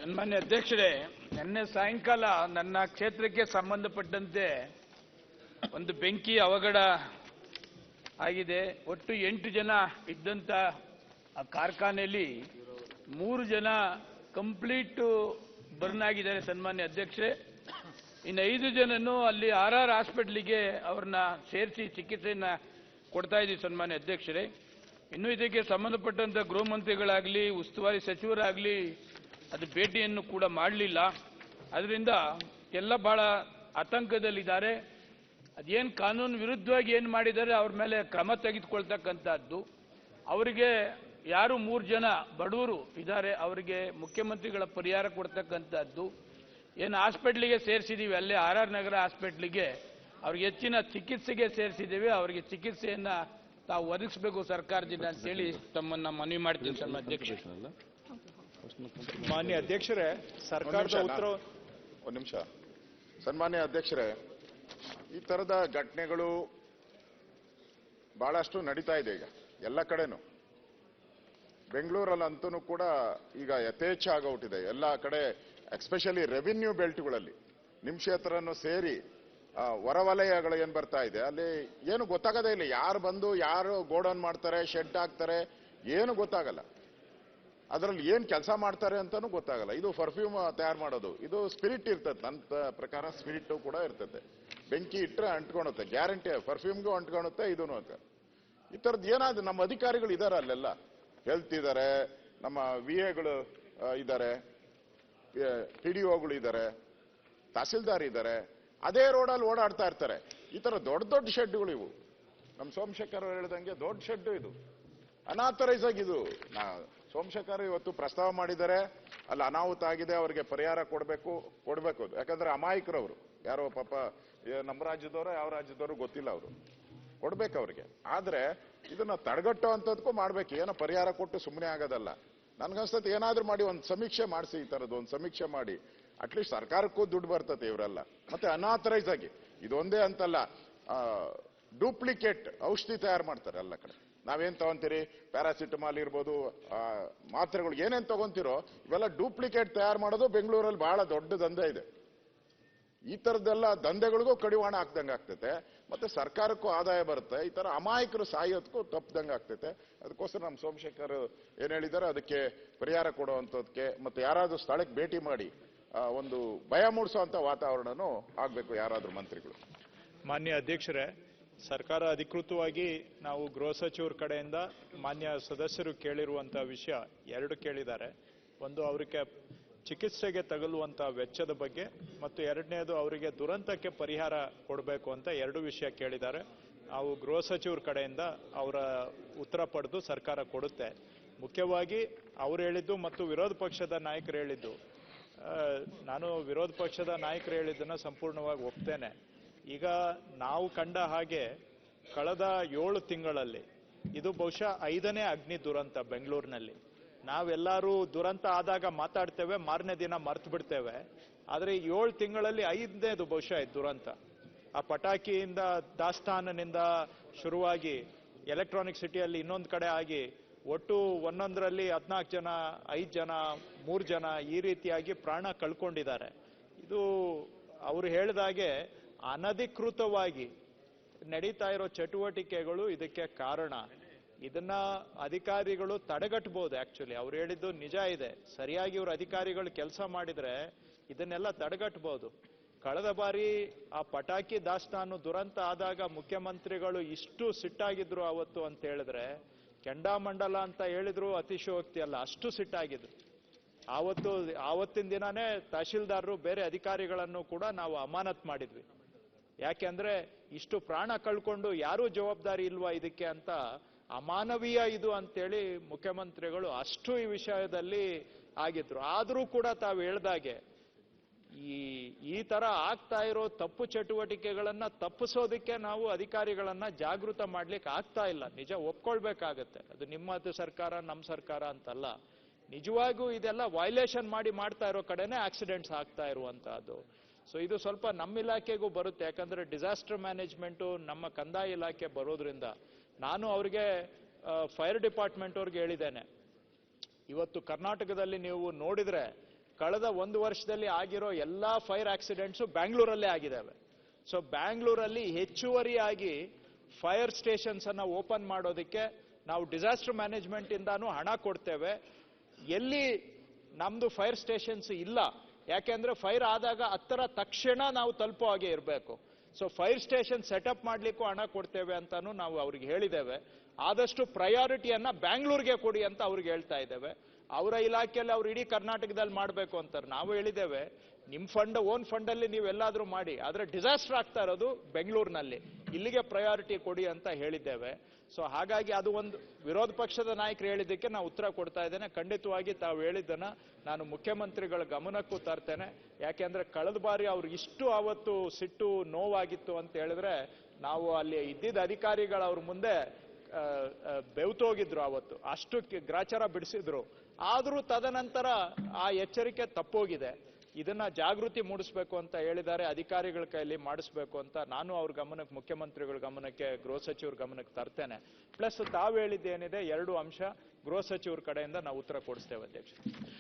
ಸನ್ಮಾನ್ಯ ಅಧ್ಯಕ್ಷರೇ, ನಿನ್ನೆ ಸಾಯಂಕಾಲ ನನ್ನ ಕ್ಷೇತ್ರಕ್ಕೆ ಸಂಬಂಧಪಟ್ಟಂತೆ ಒಂದು ಬೆಂಕಿ ಅವಘಡ ಆಗಿದೆ. ಒಟ್ಟು 8 ಜನ ಇದ್ದಂತ ಆ ಕಾರ್ಖಾನೆಯಲ್ಲಿ 3 ಜನ ಕಂಪ್ಲೀಟ್ ಬರ್ನ್ ಆಗಿದ್ದಾರೆ ಸನ್ಮಾನ್ಯ ಅಧ್ಯಕ್ಷರೇ. ಇನ್ನು 5 ಜನನು ಅಲ್ಲಿ RR ಹಾಸ್ಪಿಟಲ್ಗೆ ಅವ್ರನ್ನ ಸೇರಿಸಿ ಚಿಕಿತ್ಸೆಯನ್ನ ಕೊಡ್ತಾ ಇದ್ದೀವಿ ಸನ್ಮಾನ್ಯ ಅಧ್ಯಕ್ಷರೇ. ಇನ್ನು ಇದಕ್ಕೆ ಸಂಬಂಧಪಟ್ಟಂತ ಗೃಹ ಮಂತ್ರಿಗಳಾಗಲಿ ಉಸ್ತುವಾರಿ ಸಚಿವರಾಗಲಿ ಅದು ಭೇಟಿಯನ್ನು ಕೂಡ ಮಾಡಲಿಲ್ಲ. ಅದರಿಂದ ಎಲ್ಲ ಬಹಳ ಆತಂಕದಲ್ಲಿದ್ದಾರೆ. ಅದೇನು ಕಾನೂನು ವಿರುದ್ಧವಾಗಿ ಏನು ಮಾಡಿದ್ದಾರೆ ಅವ್ರ ಮೇಲೆ ಕ್ರಮ ತೆಗೆದುಕೊಳ್ತಕ್ಕಂಥದ್ದು. ಅವರಿಗೆ ಯಾರು 3 ಜನ ಬಡವರು ಇದ್ದಾರೆ ಅವರಿಗೆ ಮುಖ್ಯಮಂತ್ರಿಗಳ ಪರಿಹಾರ ಕೊಡ್ತಕ್ಕಂಥದ್ದು. ಏನು ಹಾಸ್ಪಿಟ್ಲಿಗೆ ಸೇರಿಸಿದ್ದೀವಿ ಅಲ್ಲೇ RR ನಗರ ಹಾಸ್ಪಿಟ್ಲಿಗೆ ಅವ್ರಿಗೆ ಹೆಚ್ಚಿನ ಚಿಕಿತ್ಸೆಗೆ ಸೇರಿಸಿದ್ದೀವಿ. ಅವರಿಗೆ ಚಿಕಿತ್ಸೆಯನ್ನ ತಾವು ಒದಗಿಸಬೇಕು ಸರ್ಕಾರದಿಂದ ಅಂತೇಳಿ ತಮ್ಮನ್ನ ಮನವಿ ಮಾಡ್ತೀನಿ ಸರ್ ಅಧ್ಯಕ್ಷ. ಮಾನ್ಯ ಅಧ್ಯಕ್ಷರೇ, ಸರ್ಕಾರದ ಉತ್ತರ. ಒಂದು ನಿಮಿಷ. ಸನ್ಮಾನ್ಯ ಅಧ್ಯಕ್ಷರೇ, ಈ ತರದ ಘಟನೆಗಳು ಬಹಳಷ್ಟು ನಡೀತಾ ಇದೆ ಈಗ ಎಲ್ಲ ಕಡೆನೂ. ಬೆಂಗಳೂರಲ್ಲಂತೂ ಕೂಡ ಈಗ ಯಥೇಚ್ಛ ಆಗೋಟಿದೆ ಎಲ್ಲ ಕಡೆ, ಎಸ್ಪೆಷಲಿ ರೆವಿನ್ಯೂ ಬೆಲ್ಟ್ಗಳಲ್ಲಿ ನಿಮ್ಮ ಕ್ಷೇತ್ರನೂ ಸೇರಿ ಹೊರವಲಯಗಳು ಏನ್ ಬರ್ತಾ ಇದೆ ಅಲ್ಲಿ ಏನು ಗೊತ್ತಾಗದೇ ಇಲ್ಲ. ಯಾರು ಬಂದು ಯಾರು ಗೋಡೌನ್ ಮಾಡ್ತಾರೆ, ಶೆಡ್ ಹಾಕ್ತಾರೆ, ಏನು ಗೊತ್ತಾಗಲ್ಲ. ಅದರಲ್ಲಿ ಏನ್ ಕೆಲಸ ಮಾಡ್ತಾರೆ ಅಂತಾನೂ ಗೊತ್ತಾಗಲ್ಲ. ಇದು ಪರ್ಫ್ಯೂಮ್ ತಯಾರು ಮಾಡೋದು, ಇದು ಸ್ಪಿರಿಟ್ ಇರ್ತದೆ. ನನ್ನ ಪ್ರಕಾರ ಸ್ಪಿರಿಟ್ ಕೂಡ ಇರ್ತದೆ. ಬೆಂಕಿ ಇಟ್ಟರೆ ಅಂಟ್ಕೊಳುತ್ತೆ, ಗ್ಯಾರಂಟಿ. ಪರ್ಫ್ಯೂಮ್ಗೂ ಅಂಟ್ಕೊಳುತ್ತೆ, ಇದೂ ಅಂತ. ಈ ಥರದ್ದು ಏನಾದ್ರು ನಮ್ಮ ಅಧಿಕಾರಿಗಳು ಇದ್ದಾರೆ ಅಲ್ಲೆಲ್ಲ. ಹೆಲ್ತ್ ಇದ್ದಾರೆ, ನಮ್ಮ VAಗಳು ಇದ್ದಾರೆ, PDOಗಳು ಇದ್ದಾರೆ, ತಹಸೀಲ್ದಾರ್ ಇದ್ದಾರೆ. ಅದೇ ರೋಡಲ್ಲಿ ಓಡಾಡ್ತಾ ಇರ್ತಾರೆ. ಈ ತರ ದೊಡ್ಡ ದೊಡ್ಡ ಶೆಡ್ಗಳು ಇವು. ನಮ್ಮ ಸೋಮಶೇಖರ್ ಅವರು ಹೇಳ್ದಂಗೆ ದೊಡ್ಡ ಶೆಡ್ ಇದು, ಅನಾಥರೈಸ್ ಆಗಿದು. ಸೋಮಶೇಖರ್ ಇವತ್ತು ಪ್ರಸ್ತಾವ ಮಾಡಿದ್ದಾರೆ, ಅಲ್ಲಿ ಅನಾಹುತ ಆಗಿದೆ, ಅವರಿಗೆ ಪರಿಹಾರ ಕೊಡಬೇಕು. ಯಾಕಂದ್ರೆ ಅಮಾಯಕರವರು, ಯಾರೋ ಪಾಪ ನಮ್ಮ ರಾಜ್ಯದವರು ಯಾವ ರಾಜ್ಯದವರು ಗೊತ್ತಿಲ್ಲ, ಅವರು ಕೊಡ್ಬೇಕು ಅವ್ರಿಗೆ. ಆದ್ರೆ ಇದನ್ನ ತಡೆಗಟ್ಟೋ ಅಂತದಕ್ಕೂ ಮಾಡ್ಬೇಕು. ಏನೋ ಪರಿಹಾರ ಕೊಟ್ಟು ಸುಮ್ಮನೆ ಆಗೋದಲ್ಲ. ನನ್ಗನ್ಸ್ತದೆ ಏನಾದ್ರೂ ಮಾಡಿ ಒಂದು ಸಮೀಕ್ಷೆ ಮಾಡಿಸಿ, ಈ ತರದ್ದು ಒಂದು ಸಮೀಕ್ಷೆ ಮಾಡಿ ಅಟ್ಲೀಸ್ಟ್ ಸರ್ಕಾರಕ್ಕೂ ದುಡ್ಡು ಬರ್ತದೆ ಇವರೆಲ್ಲ. ಮತ್ತೆ ಅನಾಥರೈಸ್ ಆಗಿ ಇದೊಂದೇ ಅಂತಲ್ಲ, ಡೂಪ್ಲಿಕೇಟ್ ಔಷಧಿ ತಯಾರು ಮಾಡ್ತಾರೆ ಎಲ್ಲ ಕಡೆ. ನಾವೇನ್ ತಗೊಂತೀರಿ, ಪ್ಯಾರಾಸಿಟಮಾಲ್ ಇರ್ಬೋದು, ಮಾತ್ರೆಗಳು ಏನೇನ್ ತಗೊಂತೀರೋ ಇವೆಲ್ಲ ಡೂಪ್ಲಿಕೇಟ್ ತಯಾರು ಮಾಡೋದು ಬೆಂಗಳೂರಲ್ಲಿ ಬಹಳ ದೊಡ್ಡ ದಂಧೆ ಇದೆ. ಈ ತರದ್ದೆಲ್ಲ ದಂಧೆಗಳಿಗೂ ಕಡಿವಾಣ ಹಾಕ್ದಂಗೆ ಆಗ್ತೈತೆ, ಮತ್ತೆ ಸರ್ಕಾರಕ್ಕೂ ಆದಾಯ ಬರುತ್ತೆ. ಈ ತರ ಅಮಾಯಕರು ಸಾಯೋದಕ್ಕೂ ತಪ್ಪದಂಗೆ ಆಗ್ತೈತೆ. ಅದಕ್ಕೋಸ್ಕರ ನಮ್ಮ ಸೋಮಶೇಖರ್ ಏನ್ ಹೇಳಿದ್ದಾರೆ ಅದಕ್ಕೆ ಪರಿಹಾರ ಕೊಡುವಂಥದ್ದಕ್ಕೆ, ಮತ್ತೆ ಯಾರಾದ್ರೂ ಸ್ಥಳಕ್ಕೆ ಭೇಟಿ ಮಾಡಿ ಒಂದು ಭಯ ಮೂಡಿಸುವಂತ ವಾತಾವರಣನೂ ಆಗ್ಬೇಕು ಯಾರಾದ್ರೂ ಮಂತ್ರಿಗಳು. ಮಾನ್ಯ ಅಧ್ಯಕ್ಷರೇ, ಸರ್ಕಾರ ಅಧಿಕೃತವಾಗಿ ನಾವು ಗೃಹ ಸಚಿವರ ಕಡೆಯಿಂದ ಮಾನ್ಯ ಸದಸ್ಯರು ಕೇಳಿರುವಂತಹ ವಿಷಯ 2 ಕೇಳಿದ್ದಾರೆ. ಒಂದು, ಅವರಿಗೆ ಚಿಕಿತ್ಸೆಗೆ ತಗಲುವಂತ ವೆಚ್ಚದ ಬಗ್ಗೆ, ಮತ್ತು 2ನೇದು ಅವರಿಗೆ ದುರಂತಕ್ಕೆ ಪರಿಹಾರ ಕೊಡಬೇಕು ಅಂತ 2 ವಿಷಯ ಕೇಳಿದ್ದಾರೆ. ನಾವು ಗೃಹ ಸಚಿವರ ಕಡೆಯಿಂದ ಅವರ ಉತ್ತರ ಪಡೆದು ಸರ್ಕಾರ ಕೊಡುತ್ತೆ. ಮುಖ್ಯವಾಗಿ ಅವ್ರು ಹೇಳಿದ್ದು ಮತ್ತು ವಿರೋಧ ಪಕ್ಷದ ನಾಯಕರು ಹೇಳಿದ್ದು, ನಾನು ವಿರೋಧ ಪಕ್ಷದ ನಾಯಕರು ಹೇಳಿದ್ದನ್ನ ಸಂಪೂರ್ಣವಾಗಿ ಒಪ್ತೇನೆ. ಈಗ ನಾವು ಕಂಡ ಹಾಗೆ ಕಳೆದ 7 ತಿಂಗಳಲ್ಲಿ ಇದು ಬಹುಶಃ 5ನೇ ಅಗ್ನಿ ದುರಂತ ಬೆಂಗಳೂರಿನಲ್ಲಿ. ನಾವೆಲ್ಲರೂ ದುರಂತ ಆದಾಗ ಮಾತಾಡ್ತೇವೆ, ಮಾರನೇ ದಿನ ಮರ್ತು ಬಿಡ್ತೇವೆ. ಆದರೆ 7 ತಿಂಗಳಲ್ಲಿ 5ನೇದು ಬಹುಶಃ ದುರಂತ. ಆ ಪಟಾಕಿಯಿಂದ, ದಾಸ್ತಾನಿನಿಂದ ಶುರುವಾಗಿ ಎಲೆಕ್ಟ್ರಾನಿಕ್ ಸಿಟಿಯಲ್ಲಿ ಇನ್ನೊಂದು ಕಡೆ ಆಗಿ ಒಟ್ಟು ಒಂದೊಂದರಲ್ಲಿ 14 ಜನ, 5 ಜನ, 3 ಜನ ಈ ರೀತಿಯಾಗಿ ಪ್ರಾಣ ಕಳ್ಕೊಂಡಿದ್ದಾರೆ. ಇದು ಅವರು ಹೇಳಿದಾಗೆ ಅನಧಿಕೃತವಾಗಿ ನಡೀತಾ ಇರೋ ಚಟುವಟಿಕೆಗಳು ಇದಕ್ಕೆ ಕಾರಣ. ಇದನ್ನ ಅಧಿಕಾರಿಗಳು ತಡೆಗಟ್ಟಬಹುದು. ಆಕ್ಚುಲಿ ಅವ್ರು ಹೇಳಿದ್ದು ನಿಜ ಇದೆ. ಸರಿಯಾಗಿ ಇವ್ರ ಅಧಿಕಾರಿಗಳು ಕೆಲಸ ಮಾಡಿದ್ರೆ ಇದನ್ನೆಲ್ಲ ತಡೆಗಟ್ಟಬಹುದು. ಕಳೆದ ಬಾರಿ ಆ ಪಟಾಕಿ ದಾಸ್ತಾನು ದುರಂತ ಆದಾಗ ಮುಖ್ಯಮಂತ್ರಿಗಳು ಇಷ್ಟು ಸಿಟ್ಟಾಗಿದ್ರು ಅವತ್ತು ಅಂತ ಹೇಳಿದ್ರೆ, ಕೆಂಡಾಮಂಡಲ ಅಂತ ಹೇಳಿದ್ರು ಅತಿಶಯೋಕ್ತಿ ಅಲ್ಲ, ಅಷ್ಟು ಸಿಟ್ಟಾಗಿದ್ರು. ಆವತ್ತಿನ ದಿನಾನೇ ತಹಶೀಲ್ದಾರರು ಬೇರೆ ಅಧಿಕಾರಿಗಳನ್ನು ಕೂಡ ನಾವು ಅಮಾನತ್ ಮಾಡಿದ್ವಿ. ಯಾಕೆಂದ್ರೆ ಇಷ್ಟು ಪ್ರಾಣ ಕಳ್ಕೊಂಡು ಯಾರೂ ಜವಾಬ್ದಾರಿ ಇಲ್ವಾ ಇದಕ್ಕೆ ಅಂತ, ಅಮಾನವೀಯ ಇದು ಅಂತೇಳಿ ಮುಖ್ಯಮಂತ್ರಿಗಳು ಅಷ್ಟು ಈ ವಿಷಯದಲ್ಲಿ ಆಗಿದ್ರು. ಆದರೂ ಕೂಡ ತಾವು ಹೇಳ್ದಾಗೆ ಈ ತರ ಆಗ್ತಾ ಇರೋ ತಪ್ಪು ಚಟುವಟಿಕೆಗಳನ್ನ ತಪ್ಪಿಸೋದಕ್ಕೆ ನಾವು ಅಧಿಕಾರಿಗಳನ್ನ ಜಾಗೃತ ಮಾಡ್ಲಿಕ್ಕೆ ಆಗ್ತಾ ಇಲ್ಲ. ನಿಜ ಒಪ್ಕೊಳ್ಬೇಕಾಗತ್ತೆ. ಅದು ನಿಮ್ಮದು ಸರ್ಕಾರ, ನಮ್ಮ ಸರ್ಕಾರ ಅಂತಲ್ಲ. ನಿಜವಾಗೂ ಇದೆಲ್ಲ ವೈಲೇಷನ್ ಮಾಡ್ತಾ ಇರೋ ಕಡೆನೆ ಆಕ್ಸಿಡೆಂಟ್ಸ್ ಆಗ್ತಾ ಇರುವಂತಹದ್ದು. ಸೊ ಇದು ಸ್ವಲ್ಪ ನಮ್ಮ ಇಲಾಖೆಗೂ ಬರುತ್ತೆ. ಯಾಕಂದ್ರೆ ಡಿಸಾಸ್ಟರ್ ಮ್ಯಾನೇಜ್ಮೆಂಟು ನಮ್ಮ ಕಂದಾಯ ಇಲಾಖೆ ಬರೋದ್ರಿಂದ ನಾನು ಅವ್ರಿಗೆ ಫೈರ್ ಡಿಪಾರ್ಟ್ಮೆಂಟ್ ಅವ್ರಿಗೆ ಹೇಳಿದ್ದೇನೆ, ಇವತ್ತು ಕರ್ನಾಟಕದಲ್ಲಿ ನೀವು ನೋಡಿದ್ರೆ ಕಳೆದ 1 ವರ್ಷದಲ್ಲಿ ಆಗಿರೋ ಎಲ್ಲಾ ಫೈರ್ ಆಕ್ಸಿಡೆಂಟ್ಸು ಬ್ಯಾಂಗ್ಳೂರಲ್ಲೇ ಆಗಿದ್ದಾವೆ. ಸೊ ಬ್ಯಾಂಗ್ಳೂರಲ್ಲಿ ಹೆಚ್ಚುವರಿಯಾಗಿ ಫೈರ್ ಸ್ಟೇಷನ್ಸ್ ಅನ್ನ ಓಪನ್ ಮಾಡೋದಕ್ಕೆ ನಾವು ಡಿಸಾಸ್ಟರ್ ಮ್ಯಾನೇಜ್ಮೆಂಟ್ ಇಂದಾನು ಹಣ ಕೊಡ್ತೇವೆ. ಎಲ್ಲಿ ನಮ್ದು ಫೈರ್ ಸ್ಟೇಷನ್ಸ್ ಇಲ್ಲ, ಯಾಕೆಂದ್ರೆ ಫೈರ್ ಆದಾಗ ಹತ್ತರ ತಕ್ಷಣ ನಾವು ತಲುಪೋ ಹಾಗೆ ಇರಬೇಕು. ಸೊ ಫೈರ್ ಸ್ಟೇಷನ್ ಸೆಟಪ್ ಮಾಡ್ಲಿಕ್ಕೂ ಹಣ ಕೊಡ್ತೇವೆ ಅಂತಾನು ನಾವು ಅವ್ರಿಗೆ ಹೇಳಿದ್ದೇವೆ. ಆದಷ್ಟು ಪ್ರಯಾರಿಟಿಯನ್ನ ಬ್ಯಾಂಗ್ಳೂರ್ಗೆ ಕೊಡಿ ಅಂತ ಅವ್ರಿಗೆ ಹೇಳ್ತಾ ಇದ್ದೇವೆ. ಅವರ ಇಲಾಖೆಯಲ್ಲಿ ಅವ್ರು ಇಡೀ ಕರ್ನಾಟಕದಲ್ಲಿ ಮಾಡಬೇಕು ಅಂತಾರೆ. ನಾವು ಹೇಳಿದ್ದೇವೆ, ನಿಮ್ ಫಂಡ್ ಓನ್ ಫಂಡ್ ಅಲ್ಲಿ ನೀವೆಲ್ಲಾದ್ರೂ ಮಾಡಿ, ಆದ್ರೆ ಡಿಸಾಸ್ಟರ್ ಆಗ್ತಾ ಇರೋದು ಬೆಂಗಳೂರಿನಲ್ಲಿ, ಇಲ್ಲಿಗೆ ಪ್ರಯಾರಿಟಿ ಕೊಡಿ ಅಂತ ಹೇಳಿದ್ದೇವೆ. ಸೊ ಹಾಗಾಗಿ ಅದು ಒಂದು ವಿರೋಧ ಪಕ್ಷದ ನಾಯಕರು ಹೇಳಿದ್ದಕ್ಕೆ ನಾವು ಉತ್ತರ ಕೊಡ್ತಾ ಇದ್ದೇನೆ. ಖಂಡಿತವಾಗಿ ತಾವು ಹೇಳಿದ್ದನ್ನ ನಾನು ಮುಖ್ಯಮಂತ್ರಿಗಳ ಗಮನಕ್ಕೂ ತರ್ತೇನೆ. ಯಾಕೆಂದ್ರೆ ಕಳೆದ ಬಾರಿ ಅವ್ರು ಇಷ್ಟು ಅವತ್ತು ಸಿಟ್ಟು ನೋವಾಗಿತ್ತು ಅಂತ ಹೇಳಿದ್ರೆ, ನಾವು ಅಲ್ಲಿ ಇದ್ದಿದ್ದ ಅಧಿಕಾರಿಗಳು ಅವ್ರ ಮುಂದೆ ಬೆವ್ತೋಗಿದ್ರು. ಅವತ್ತು ಅಷ್ಟು ಗ್ರಾಚಾರ ಬಿಡಿಸಿದ್ರು. ಆದ್ರೂ ತದನಂತರ ಆ ಎಚ್ಚರಿಕೆ ತಪ್ಪೋಗಿದೆ. ಇದನ್ನ ಜಾಗೃತಿ ಮೂಡಿಸಬೇಕು ಅಂತ ಹೇಳಿದ್ದಾರೆ, ಅಧಿಕಾರಿಗಳ ಕೈಯಲ್ಲಿ ಮಾಡಿಸ್ಬೇಕು ಅಂತ ನಾನು ಅವ್ರ ಗಮನಕ್ಕೆ, ಮುಖ್ಯಮಂತ್ರಿಗಳ ಗಮನಕ್ಕೆ, ಗೃಹ ಸಚಿವರ ಗಮನಕ್ಕೆ ತರ್ತೇನೆ. ಪ್ಲಸ್ ತಾವು ಹೇಳಿದ್ದೇನಿದೆ 2 ಅಂಶ ಗೃಹ ಸಚಿವರ ಕಡೆಯಿಂದ ನಾವು ಉತ್ತರ ಕೊಡಿಸ್ತೇವೆ ಅಧ್ಯಕ್ಷ.